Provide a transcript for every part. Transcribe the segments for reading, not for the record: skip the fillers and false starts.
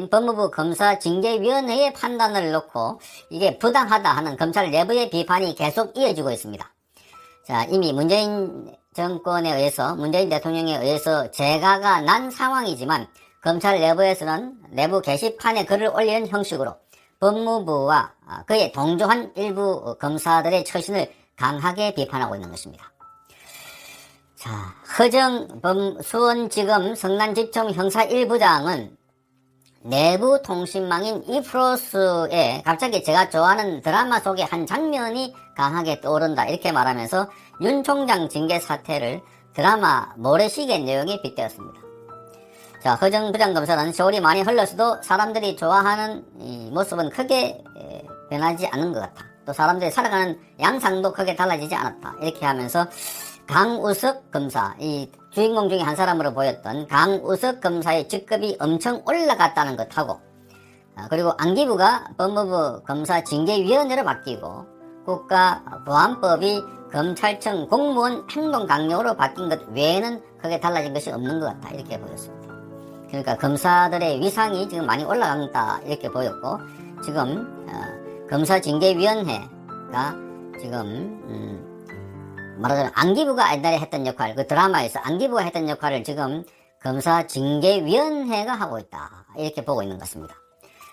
구성된 법무부 검사징계위원회의 판단을 놓고 이게 부당하다 하는 검찰 내부의 비판이 계속 이어지고 있습니다. 자, 이미 문재인 정권에 의해서, 문재인 대통령에 의해서 재가가 난 상황이지만 검찰 내부에서는 내부 게시판에 글을 올리는 형식으로 법무부와 그에 동조한 일부 검사들의 처신을 강하게 비판하고 있는 것입니다. 자, 허정 수원지검 성남지청 형사 1부장은 내부 통신망인 이프로스에 갑자기 제가 좋아하는 드라마 속의 한 장면이 강하게 떠오른다 이렇게 말하면서 윤 총장 징계 사태를 드라마 모래시계 내용에 빗대었습니다. 자, 허정 부장검사는 세월이 많이 흘렀어도 사람들이 좋아하는 이 모습은 크게 변하지 않은 것 같다. 또 사람들이 살아가는 양상도 크게 달라지지 않았다. 이렇게 하면서 강우석 검사, 이 주인공 중에 한 사람으로 보였던 강우석 검사의 직급이 엄청 올라갔다는 것하고, 그리고 안기부가 법무부 검사징계위원회로 바뀌고 국가보안법이 검찰청 공무원 행동강령으로 바뀐 것 외에는 크게 달라진 것이 없는 것 같다 이렇게 보였습니다. 그러니까 검사들의 위상이 지금 많이 올라간다 이렇게 보였고, 지금 검사징계위원회가 지금 말하자면 안기부가 옛날에 했던 역할, 그 드라마에서 안기부가 했던 역할을 지금 검사징계위원회가 하고 있다 이렇게 보고 있는 것 같습니다.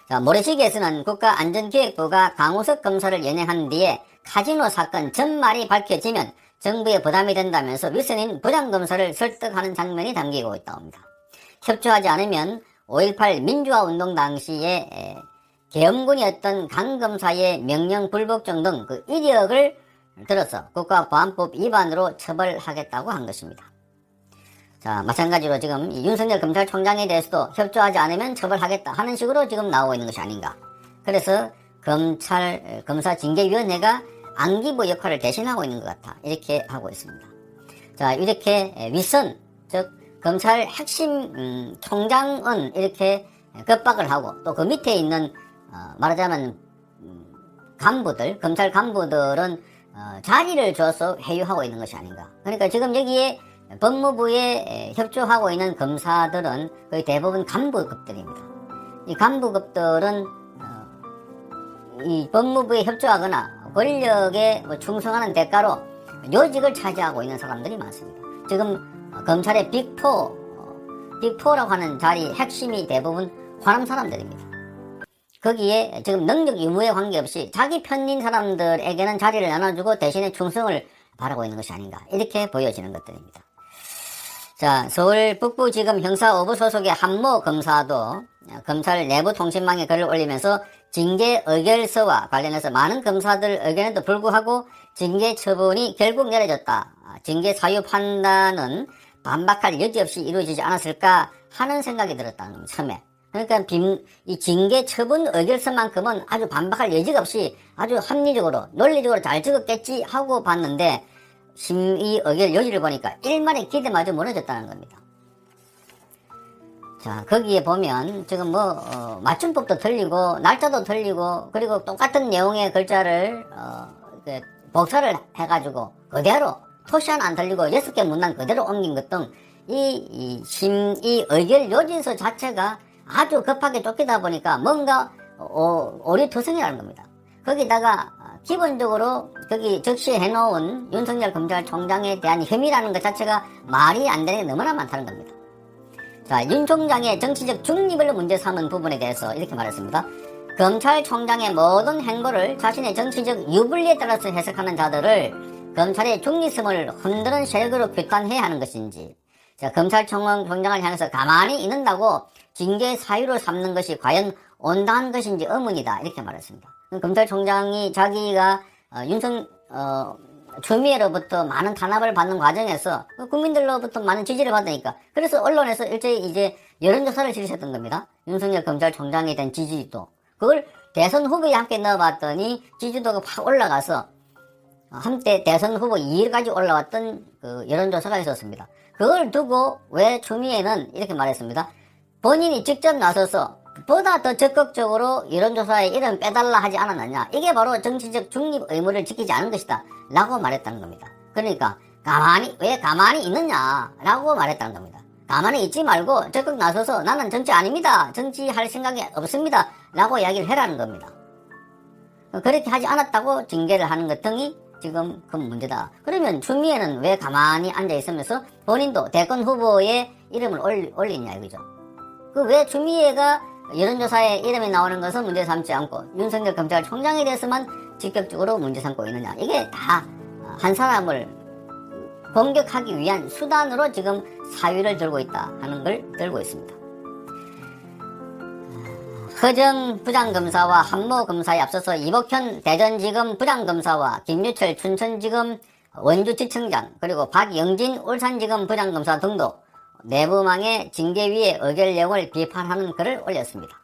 자, 모래시계에서는 국가안전기획부가 강우석 검사를 연행한 뒤에 카지노 사건 전말이 밝혀지면 정부에 부담이 된다면서 윗선인 부장검사를 설득하는 장면이 담기고 있다고 합니다. 협조하지 않으면 5.18 민주화운동 당시에 계엄군이었던 강 검사의 명령 불복종 등 그 이력을 들어서 국가보안법 위반으로 처벌하겠다고 한 것입니다. 자, 마찬가지로 지금 윤석열 검찰총장에 대해서도 협조하지 않으면 처벌하겠다 하는 식으로 지금 나오고 있는 것이 아닌가. 그래서 검사징계위원회가 안기부 역할을 대신하고 있는 것 같다 이렇게 하고 있습니다. 자, 이렇게 윗선, 즉 검찰 핵심 총장은 이렇게 겁박을 하고 또 그 밑에 있는 말하자면 간부들, 검찰 간부들은 자리를 줘서 회유하고 있는 것이 아닌가. 그러니까 지금 여기에 법무부에 협조하고 있는 검사들은 거의 대부분 간부급들입니다. 이 간부급들은 이 법무부에 협조하거나 권력에 충성하는 대가로 요직을 차지하고 있는 사람들이 많습니다. 지금 검찰의 빅4라고 하는 자리 핵심이 대부분 호남 사람들입니다. 거기에 지금 능력 유무에 관계없이 자기 편인 사람들에게는 자리를 나눠주고 대신에 충성을 바라고 있는 것이 아닌가 이렇게 보여지는 것들입니다. 자, 서울 북부지검 형사 5부 소속의 한모 검사도 검찰 내부 통신망에 글을 올리면서 징계 의결서와 관련해서 많은 검사들 의견에도 불구하고 징계 처분이 결국 내려졌다. 징계 사유 판단은 반박할 여지 없이 이루어지지 않았을까 하는 생각이 들었다는 겁니다. 처음에. 그러니까 이 징계 처분 의결서만큼은 아주 반박할 여지가 없이 아주 합리적으로 논리적으로 잘 적었겠지 하고 봤는데 심의 의결 요지를 보니까 일말의 기대마저 무너졌다는 겁니다. 자, 거기에 보면 지금 맞춤법도 틀리고 날짜도 틀리고 그리고 똑같은 내용의 글자를 복사를 해가지고 그대로 토시 하나 안 틀리고 6개 문단 그대로 옮긴 것 등 이 심의 의결 요지서 자체가 아주 급하게 쫓기다 보니까 뭔가 오리투성이라는 겁니다. 거기다가 기본적으로 거기 적시해놓은 윤석열 검찰총장에 대한 혐의라는 것 자체가 말이 안 되는 게 너무나 많다는 겁니다. 자, 윤 총장의 정치적 중립을 문제 삼은 부분에 대해서 이렇게 말했습니다. 검찰총장의 모든 행보를 자신의 정치적 유불리에 따라서 해석하는 자들을 검찰의 중립성을 흔드는 세력으로 규탄해야 하는 것인지, 자, 검찰총장을 향해서 가만히 있는다고 징계 사유로 삼는 것이 과연 온당한 것인지 의문이다 이렇게 말했습니다. 검찰총장이 자기가 추미애로부터 많은 탄압을 받는 과정에서 국민들로부터 많은 지지를 받으니까 그래서 언론에서 일제히 이제 여론조사를 실시했던 겁니다. 윤석열 검찰총장에 대한 지지도 그걸 대선 후보에 함께 넣어봤더니 지지도가 확 올라가서 한때 대선 후보 2위까지 올라왔던 그 여론조사가 있었습니다. 그걸 두고 왜 추미애는 이렇게 말했습니다. 본인이 직접 나서서 보다 더 적극적으로 여론조사에 이름 빼달라 하지 않았느냐. 이게 바로 정치적 중립 의무를 지키지 않은 것이다 라고 말했다는 겁니다. 그러니까 왜 가만히 있느냐 라고 말했다는 겁니다. 가만히 있지 말고 적극 나서서 나는 정치 아닙니다. 정치할 생각이 없습니다. 라고 이야기를 해라는 겁니다. 그렇게 하지 않았다고 징계를 하는 것 등이 지금 큰 문제다. 그러면 추미애는 왜 가만히 앉아 있으면서 본인도 대권 후보의 이름을 올리냐 이거죠. 그 왜 추미애가 여론조사에 이름이 나오는 것은 문제 삼지 않고 윤석열 검찰총장에 대해서만 직접적으로 문제 삼고 있느냐. 이게 다 한 사람을 공격하기 위한 수단으로 지금 사위를 들고 있다 하는 걸 들고 있습니다. 허정 부장검사와 한모 검사에 앞서서 이복현 대전지검 부장검사와 김유철 춘천지검 원주지청장 그리고 박영진 울산지검 부장검사 등도 내부망의 징계위의 의결 내용을 비판하는 글을 올렸습니다.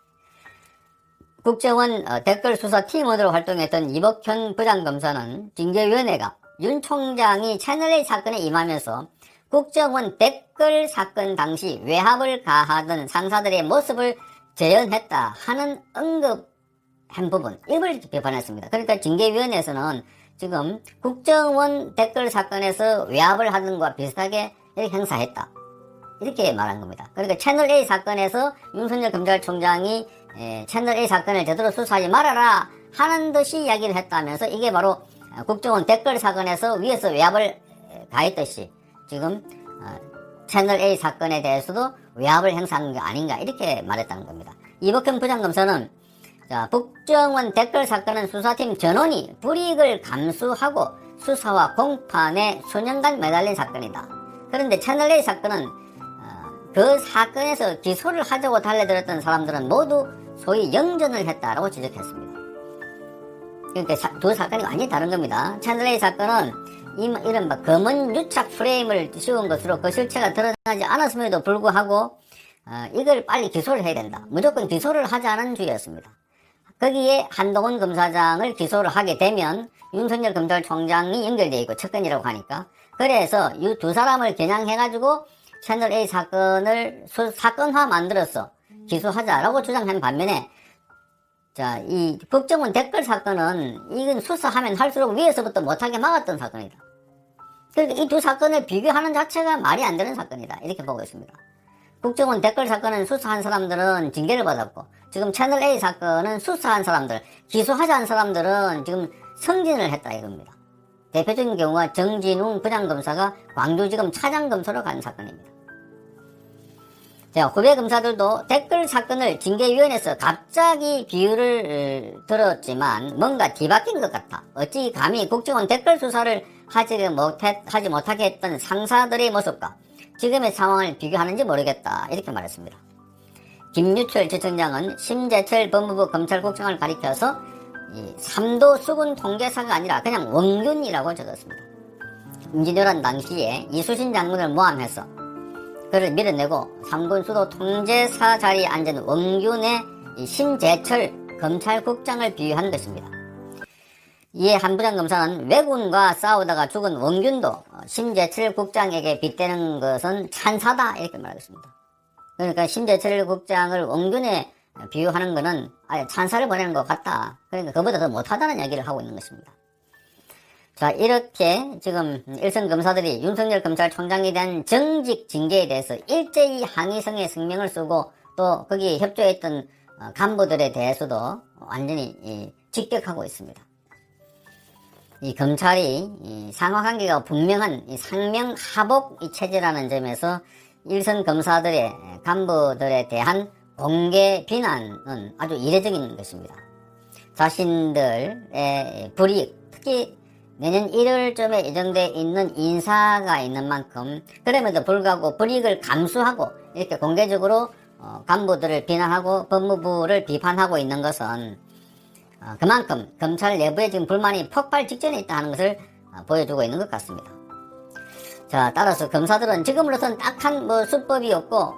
국정원 댓글 수사 팀원으로 활동했던 이복현 부장검사는 징계위원회가 윤 총장이 채널A 사건에 임하면서 국정원 댓글 사건 당시 외압을 가하던 상사들의 모습을 재현했다 하는 언급한 부분, 이걸 비판했습니다. 그러니까 징계위원회에서는 지금 국정원 댓글 사건에서 외압을 하는 것과 비슷하게 이렇게 행사했다, 이렇게 말한 겁니다. 그러니까 채널A 사건에서 윤석열 검찰총장이 채널A 사건을 제대로 수사하지 말아라 하는 듯이 이야기를 했다면서 이게 바로 국정원 댓글 사건에서 위에서 외압을 가했듯이 지금 채널A 사건에 대해서도 외압을 행사한 게 아닌가 이렇게 말했다는 겁니다. 이복현 부장검사는 국정원 댓글 사건은 수사팀 전원이 불이익을 감수하고 수사와 공판에 수년간 매달린 사건이다. 그런데 채널A 사건은 그 사건에서 기소를 하자고 달려들었던 사람들은 모두 소위 영전을 했다라고 지적했습니다. 그러니까 두 사건이 완전히 다른 겁니다. 채널A 사건은 이른바 검은 유착 프레임을 씌운 것으로 그 실체가 드러나지 않았음에도 불구하고 이걸 빨리 기소를 해야 된다. 무조건 기소를 하자는 주의였습니다. 거기에 한동훈 검사장을 기소를 하게 되면 윤석열 검찰총장이 연결되어 있고 측근이라고 하니까, 그래서 이 두 사람을 겨냥해가지고 채널A 사건을 사건화 만들어서 기소하자라고 주장한 반면에, 이 국정원 댓글 사건은 이건 수사하면 할수록 위에서부터 못하게 막았던 사건이다. 그러니까 이 두 사건을 비교하는 자체가 말이 안 되는 사건이다, 이렇게 보고 있습니다. 국정원 댓글 사건은 수사한 사람들은 징계를 받았고, 지금 채널A 사건은 수사한 사람들, 기소하자는 사람들은 지금 승진을 했다 이겁니다. 대표적인 경우가 정진웅 부장검사가 광주지검 차장검사로 간 사건입니다. 후배 검사들도 댓글 사건을 징계위원회에서 갑자기 비유를 들었지만 뭔가 뒤바뀐 것 같아. 어찌 감히 국정원 댓글 수사를 하지 못하게 했던 상사들의 모습과 지금의 상황을 비교하는지 모르겠다, 이렇게 말했습니다. 김유철 지청장은 심재철 법무부 검찰국장을 가리켜서 3도 수군 통계사가 아니라 그냥 원균이라고 적었습니다. 임진왜란 당시에 이수신 장군을 모함해서 그를 밀어내고 3군 수도 통제사 자리에 앉은 원균의 심재철 검찰국장을 비유한 것입니다. 이에 한 부장검사는 왜군과 싸우다가 죽은 원균도 심재철 국장에게 빗대는 것은 찬사다, 이렇게 말하겠습니다. 그러니까 심재철 국장을 원균에 비유하는 것은 아예 찬사를 보내는 것 같다. 그러니까 그보다 더 못하다는 이야기를 하고 있는 것입니다. 이렇게 지금 일선 검사들이 윤석열 검찰총장에 대한 정직 징계에 대해서 일제히 항의성의 성명을 쓰고 또 거기에 협조했던 간부들에 대해서도 완전히 직격하고 있습니다. 이 검찰이 상하관계가 분명한 상명하복 체제라는 점에서 일선 검사들의 간부들에 대한 공개 비난은 아주 이례적인 것입니다. 자신들의 불이익, 특히 내년 1월쯤에 예정되어 있는 인사가 있는 만큼 그럼에도 불구하고 불이익을 감수하고 이렇게 공개적으로 간부들을 비난하고 법무부를 비판하고 있는 것은 그만큼 검찰 내부에 지금 불만이 폭발 직전에 있다는 것을 보여주고 있는 것 같습니다. 따라서 검사들은 지금으로선 딱한 수법이 없고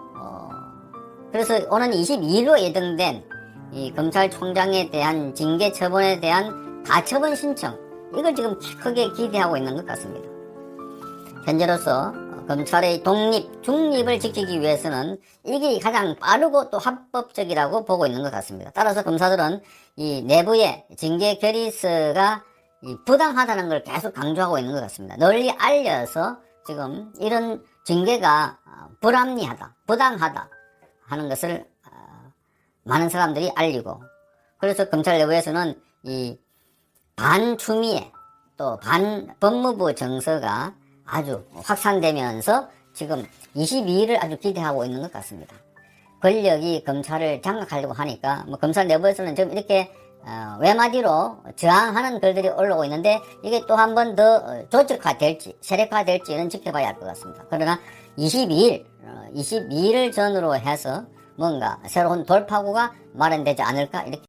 그래서 오는 22일로 예정된 이 검찰총장에 대한 징계 처분에 대한 가처분 신청, 이걸 지금 크게 기대하고 있는 것 같습니다. 현재로서 검찰의 중립을 지키기 위해서는 이게 가장 빠르고 또 합법적이라고 보고 있는 것 같습니다. 따라서 검사들은 이 내부의 징계 결의서가 부당하다는 걸 계속 강조하고 있는 것 같습니다. 널리 알려서 지금 이런 징계가 불합리하다, 부당하다 하는 것을 많은 사람들이 알리고, 그래서 검찰 내부에서는 이 반추미애 또 반법무부 정서가 아주 확산되면서 지금 22일을 아주 기대하고 있는 것 같습니다. 권력이 검찰을 장악하려고 하니까 뭐 검찰 내부에서는 지금 이렇게 외마디로 저항하는 글들이 올라오고 있는데, 이게 또 한 번 더 조직화될지 세력화될지는 지켜봐야 할 것 같습니다. 그러나 22일을 전후로 해서 뭔가 새로운 돌파구가 마련되지 않을까, 이렇게